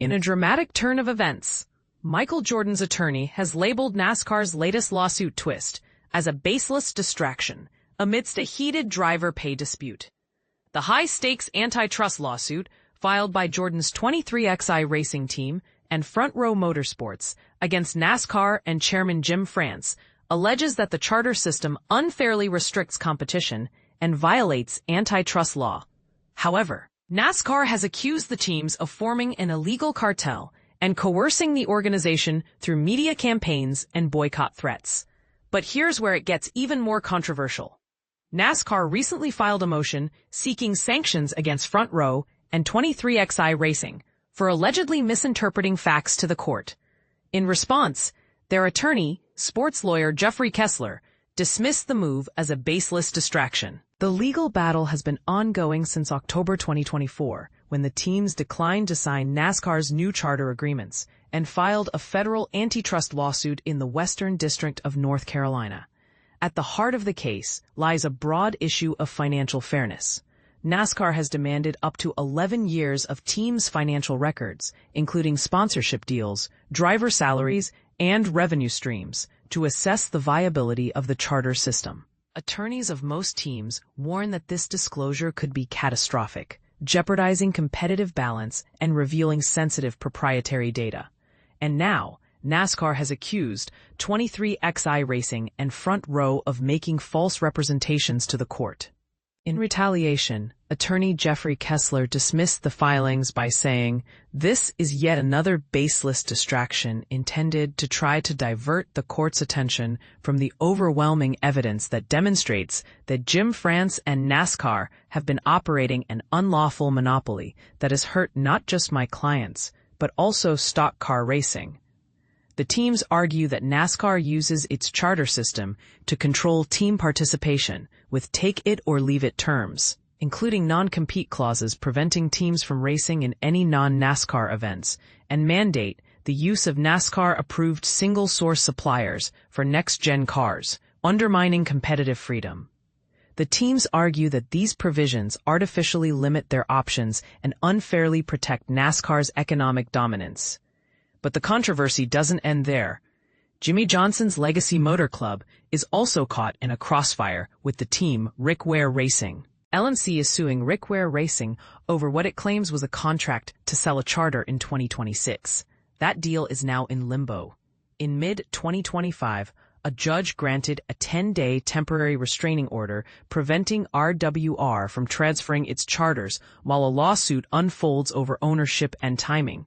In a dramatic turn of events, Michael Jordan's attorney has labeled NASCAR's latest lawsuit twist as a baseless distraction amidst a heated driver pay dispute. The high-stakes antitrust lawsuit filed by Jordan's 23XI racing team and Front Row Motorsports against NASCAR and chairman Jim France alleges that the charter system unfairly restricts competition and violates antitrust law. However, NASCAR has accused the teams of forming an illegal cartel and coercing the organization through media campaigns and boycott threats. But here's where it gets even more controversial. NASCAR recently filed a motion seeking sanctions against Front Row and 23XI Racing for allegedly misinterpreting facts to the court. In response, their attorney, sports lawyer Jeffrey Kessler, dismissed the move as a baseless distraction. The legal battle has been ongoing since October 2024, when the teams declined to sign NASCAR's new charter agreements and filed a federal antitrust lawsuit in the Western District of North Carolina. At the heart of the case lies a broad issue of financial fairness. NASCAR has demanded up to 11 years of teams' financial records, including sponsorship deals, driver salaries, and revenue streams, to assess the viability of the charter system. Attorneys of most teams warn that this disclosure could be catastrophic, jeopardizing competitive balance and revealing sensitive proprietary data. And now, NASCAR has accused 23XI Racing and Front Row of making false representations to the court. In retaliation, attorney Jeffrey Kessler dismissed the filings by saying, "This is yet another baseless distraction intended to try to divert the court's attention from the overwhelming evidence that demonstrates that Jim France and NASCAR have been operating an unlawful monopoly that has hurt not just my clients, but also stock car racing." The teams argue that NASCAR uses its charter system to control team participation with take-it-or-leave-it terms, including non-compete clauses preventing teams from racing in any non-NASCAR events, and mandate the use of NASCAR-approved single-source suppliers for next-gen cars, undermining competitive freedom. The teams argue that these provisions artificially limit their options and unfairly protect NASCAR's economic dominance. But the controversy doesn't end there. Jimmy Johnson's Legacy Motor Club is also caught in a crossfire with the team Rick Ware Racing. LMC is suing Rick Ware Racing over what it claims was a contract to sell a charter in 2026. That deal is now in limbo. In mid-2025, a judge granted a 10-day temporary restraining order preventing RWR from transferring its charters while a lawsuit unfolds over ownership and timing.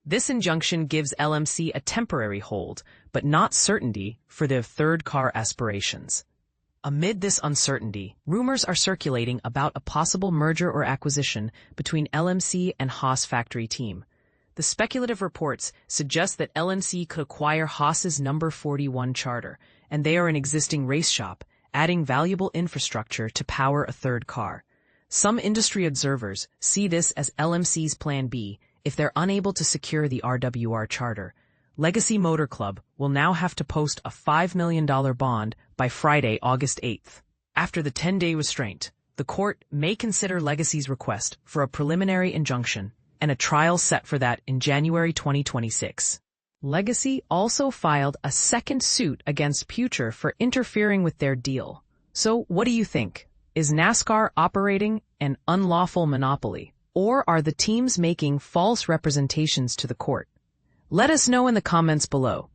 This injunction gives LMC a temporary hold, but not certainty for their third car aspirations. Amid this uncertainty, rumors are circulating about a possible merger or acquisition between LMC and Haas factory team. The speculative reports suggest that LMC could acquire Haas's number 41 charter, and they are an existing race shop, adding valuable infrastructure to power a third car. Some industry observers see this as LMC's plan B. If they're unable to secure the RWR charter. Legacy Motor Club will now have to post a $5 million bond by Friday, August 8th. After the 10-day restraint, the court may consider Legacy's request for a preliminary injunction and a trial set for that in January 2026. Legacy also filed a second suit against Pucher for interfering with their deal. So what do you think? Is NASCAR operating an unlawful monopoly? Or are the teams making false representations to the court? Let us know in the comments below.